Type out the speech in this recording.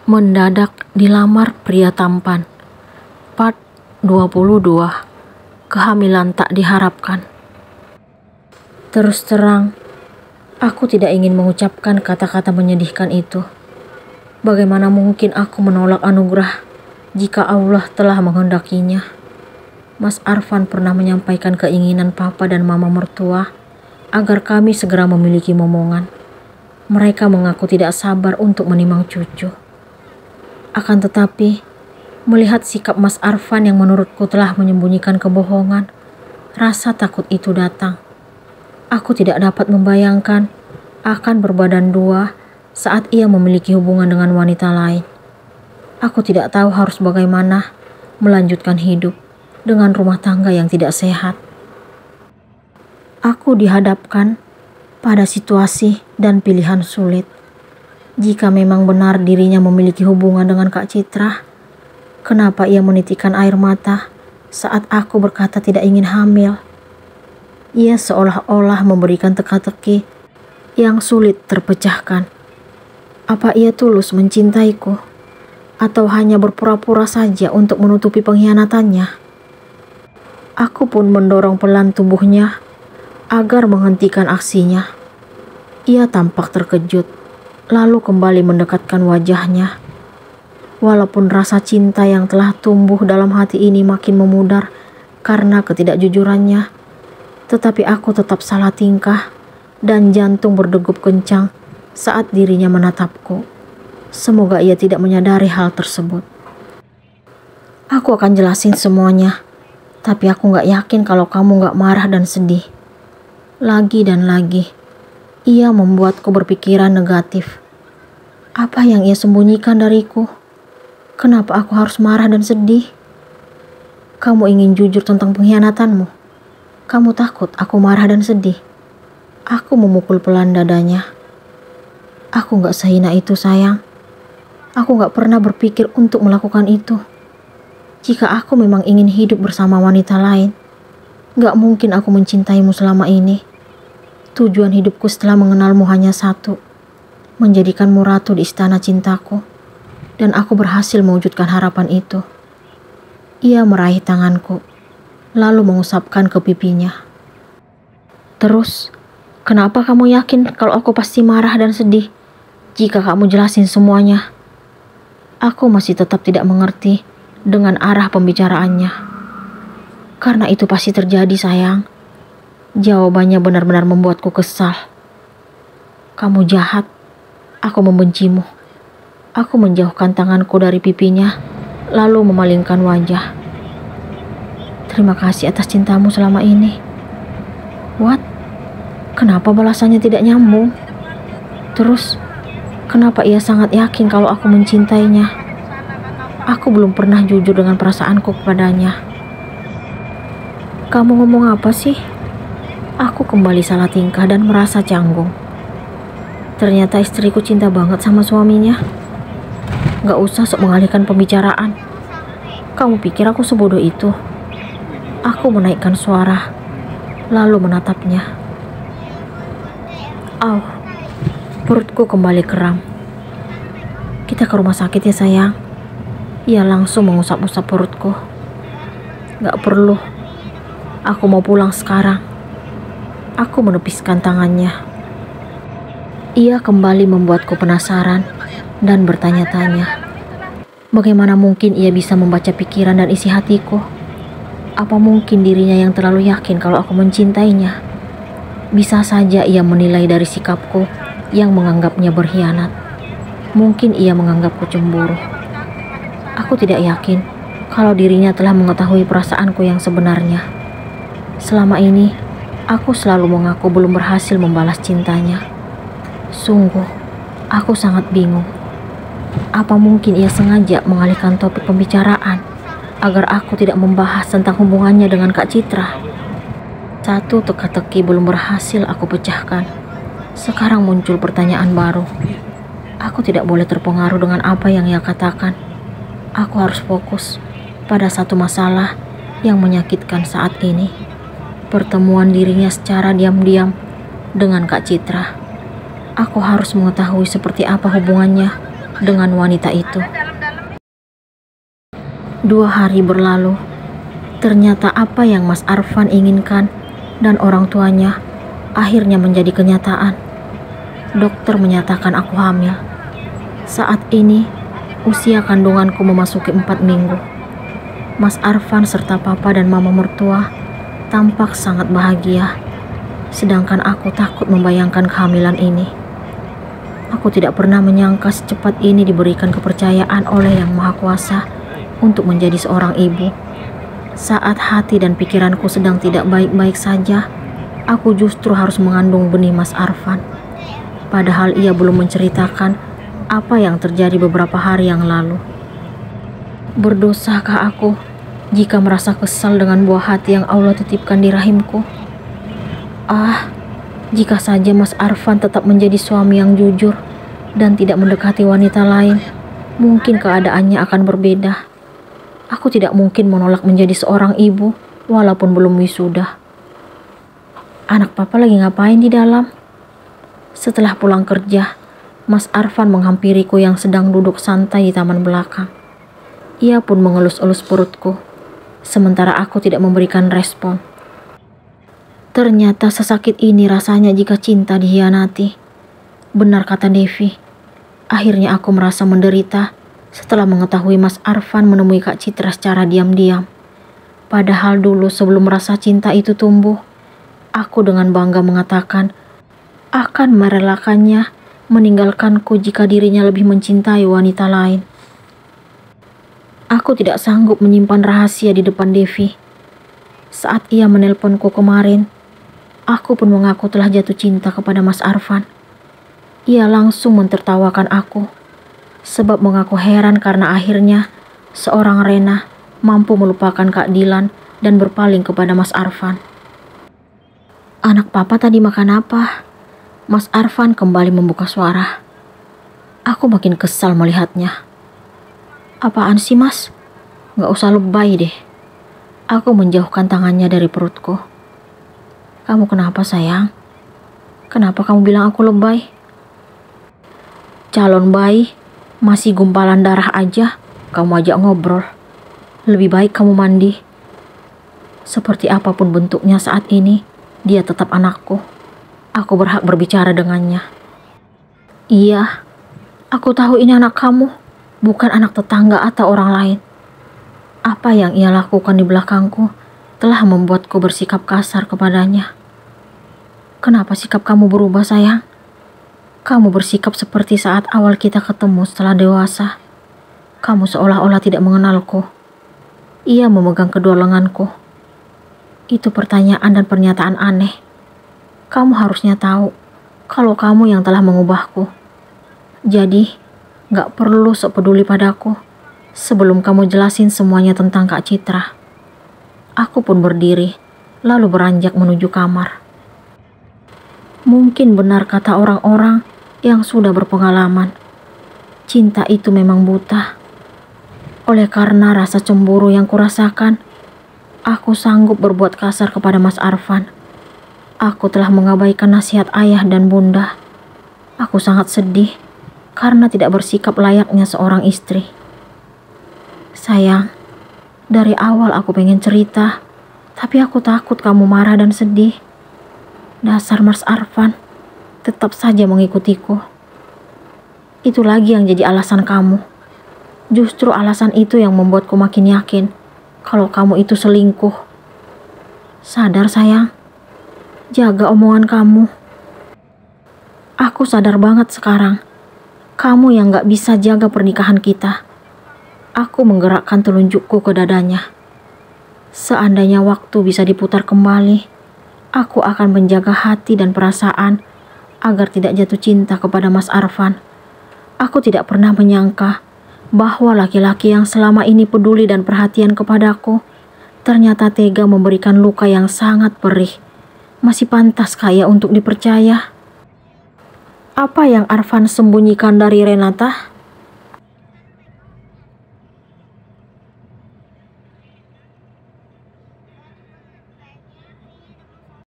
Mendadak dilamar pria tampan. Part 22. Kehamilan tak diharapkan. Terus terang, aku tidak ingin mengucapkan kata-kata menyedihkan itu. Bagaimana mungkin aku menolak anugerah jika Allah telah menghendakinya? Mas Arfan pernah menyampaikan keinginan papa dan mama mertua agar kami segera memiliki momongan. Mereka mengaku tidak sabar untuk menimang cucu. Akan tetapi, melihat sikap Mas Arfan yang menurutku telah menyembunyikan kebohongan, rasa takut itu datang. Aku tidak dapat membayangkan akan berbadan dua saat ia memiliki hubungan dengan wanita lain. Aku tidak tahu harus bagaimana melanjutkan hidup dengan rumah tangga yang tidak sehat. Aku dihadapkan pada situasi dan pilihan sulit. Jika memang benar dirinya memiliki hubungan dengan Kak Citra, kenapa ia menitikkan air mata saat aku berkata tidak ingin hamil? Ia seolah-olah memberikan teka-teki yang sulit terpecahkan. Apa ia tulus mencintaiku? Atau hanya berpura-pura saja untuk menutupi pengkhianatannya? Aku pun mendorong pelan tubuhnya agar menghentikan aksinya. Ia tampak terkejut, lalu kembali mendekatkan wajahnya. Walaupun rasa cinta yang telah tumbuh dalam hati ini makin memudar karena ketidakjujurannya, tetapi aku tetap salah tingkah dan jantung berdegup kencang saat dirinya menatapku. Semoga ia tidak menyadari hal tersebut. Aku akan jelasin semuanya, tapi aku gak yakin kalau kamu gak marah dan sedih. Lagi dan lagi, ia membuatku berpikiran negatif. Apa yang ia sembunyikan dariku? Kenapa aku harus marah dan sedih? Kamu ingin jujur tentang pengkhianatanmu? Kamu takut aku marah dan sedih? Aku memukul pelan dadanya. Aku gak sehina itu, sayang. Aku gak pernah berpikir untuk melakukan itu. Jika aku memang ingin hidup bersama wanita lain, gak mungkin aku mencintaimu selama ini. Tujuan hidupku setelah mengenalmu hanya satu, menjadikanmu ratu di istana cintaku, dan aku berhasil mewujudkan harapan itu. Ia meraih tanganku, lalu mengusapkan ke pipinya. Terus, kenapa kamu yakin kalau aku pasti marah dan sedih jika kamu jelasin semuanya? Aku masih tetap tidak mengerti dengan arah pembicaraannya. Karena itu pasti terjadi, sayang. Jawabannya benar-benar membuatku kesal. Kamu jahat. Aku membencimu. Aku menjauhkan tanganku dari pipinya, lalu memalingkan wajah. Terima kasih atas cintamu selama ini. What? Kenapa balasannya tidak nyambung? Terus, kenapa ia sangat yakin kalau aku mencintainya? Aku belum pernah jujur dengan perasaanku kepadanya. Kamu ngomong apa sih? Aku kembali salah tingkah dan merasa canggung. Ternyata istriku cinta banget sama suaminya. Gak usah sok mengalihkan pembicaraan. Kamu pikir aku sebodoh itu? Aku menaikkan suara, lalu menatapnya. Au, perutku kembali kram. Kita ke rumah sakit ya, sayang. Ia langsung mengusap-usap perutku. Gak perlu. Aku mau pulang sekarang. Aku menepiskan tangannya. Ia kembali membuatku penasaran dan bertanya-tanya. Bagaimana mungkin ia bisa membaca pikiran dan isi hatiku? Apa mungkin dirinya yang terlalu yakin kalau aku mencintainya? Bisa saja ia menilai dari sikapku yang menganggapnya berkhianat. Mungkin ia menganggapku cemburu. Aku tidak yakin kalau dirinya telah mengetahui perasaanku yang sebenarnya. Selama ini, aku selalu mengaku belum berhasil membalas cintanya. Sungguh, aku sangat bingung. Apa mungkin ia sengaja mengalihkan topik pembicaraan agar aku tidak membahas tentang hubungannya dengan Kak Citra? Satu teka-teki belum berhasil aku pecahkan. Sekarang muncul pertanyaan baru. Aku tidak boleh terpengaruh dengan apa yang ia katakan. Aku harus fokus pada satu masalah yang menyakitkan saat ini. Pertemuan dirinya secara diam-diam dengan Kak Citra. Aku harus mengetahui seperti apa hubungannya dengan wanita itu. 2 hari berlalu. Ternyata apa yang Mas Arfan inginkan dan orang tuanya akhirnya menjadi kenyataan. Dokter menyatakan aku hamil. Saat ini usia kandunganku memasuki 4 minggu. Mas Arfan serta papa dan mama mertua tampak sangat bahagia. Sedangkan aku takut membayangkan kehamilan ini. Aku tidak pernah menyangka secepat ini diberikan kepercayaan oleh Yang Maha Kuasa untuk menjadi seorang ibu. Saat hati dan pikiranku sedang tidak baik-baik saja, aku justru harus mengandung benih Mas Arfan. Padahal ia belum menceritakan apa yang terjadi beberapa hari yang lalu. Berdosakah aku jika merasa kesal dengan buah hati yang Allah titipkan di rahimku? Jika saja Mas Arfan tetap menjadi suami yang jujur dan tidak mendekati wanita lain, mungkin keadaannya akan berbeda. Aku tidak mungkin menolak menjadi seorang ibu walaupun belum wisuda. Anak papa lagi ngapain di dalam? Setelah pulang kerja, Mas Arfan menghampiriku yang sedang duduk santai di taman belakang. Ia pun mengelus-elus perutku, sementara aku tidak memberikan respon. Ternyata sesakit ini rasanya jika cinta dikhianati. Benar kata Devi. Akhirnya aku merasa menderita setelah mengetahui Mas Arfan menemui Kak Citra secara diam-diam. Padahal dulu sebelum rasa cinta itu tumbuh, aku dengan bangga mengatakan akan merelakannya meninggalkanku jika dirinya lebih mencintai wanita lain. Aku tidak sanggup menyimpan rahasia di depan Devi. Saat ia menelponku kemarin, aku pun mengaku telah jatuh cinta kepada Mas Arfan. Ia langsung mentertawakan aku, sebab mengaku heran karena akhirnya seorang Rena mampu melupakan Kak Dilan dan berpaling kepada Mas Arfan. Anak papa tadi makan apa? Mas Arfan kembali membuka suara. Aku makin kesal melihatnya. Apaan sih Mas? Gak usah lebay deh. Aku menjauhkan tangannya dari perutku. Kamu kenapa sayang? Kenapa kamu bilang aku lebay? Calon bayi, masih gumpalan darah aja, kamu ajak ngobrol. Lebih baik kamu mandi. Seperti apapun bentuknya saat ini, dia tetap anakku. Aku berhak berbicara dengannya. Iya, aku tahu ini anak kamu, bukan anak tetangga atau orang lain. Apa yang ia lakukan di belakangku telah membuatku bersikap kasar kepadanya. Kenapa sikap kamu berubah sayang? Kamu bersikap seperti saat awal kita ketemu setelah dewasa. Kamu seolah-olah tidak mengenalku. Ia memegang kedua lenganku. Itu pertanyaan dan pernyataan aneh. Kamu harusnya tahu kalau kamu yang telah mengubahku. Jadi, gak perlu sok peduli padaku sebelum kamu jelasin semuanya tentang Kak Citra. Aku pun berdiri, lalu beranjak menuju kamar. Mungkin benar kata orang-orang yang sudah berpengalaman. Cinta itu memang buta. Oleh karena rasa cemburu yang kurasakan, aku sanggup berbuat kasar kepada Mas Arfan. Aku telah mengabaikan nasihat ayah dan bunda. Aku sangat sedih karena tidak bersikap layaknya seorang istri. Sayang, dari awal aku pengen cerita, tapi aku takut kamu marah dan sedih. Dasar Mas Arfan, tetap saja mengikutiku. Itu lagi yang jadi alasan kamu. Justru alasan itu yang membuatku makin yakin kalau kamu itu selingkuh. Sadar sayang, jaga omongan kamu. Aku sadar banget sekarang, kamu yang gak bisa jaga pernikahan kita. Aku menggerakkan telunjukku ke dadanya. Seandainya waktu bisa diputar kembali, aku akan menjaga hati dan perasaan agar tidak jatuh cinta kepada Mas Arfan. Aku tidak pernah menyangka bahwa laki-laki yang selama ini peduli dan perhatian kepadaku ternyata tega memberikan luka yang sangat perih. Masih pantas kaya untuk dipercaya? Apa yang Arfan sembunyikan dari Renata?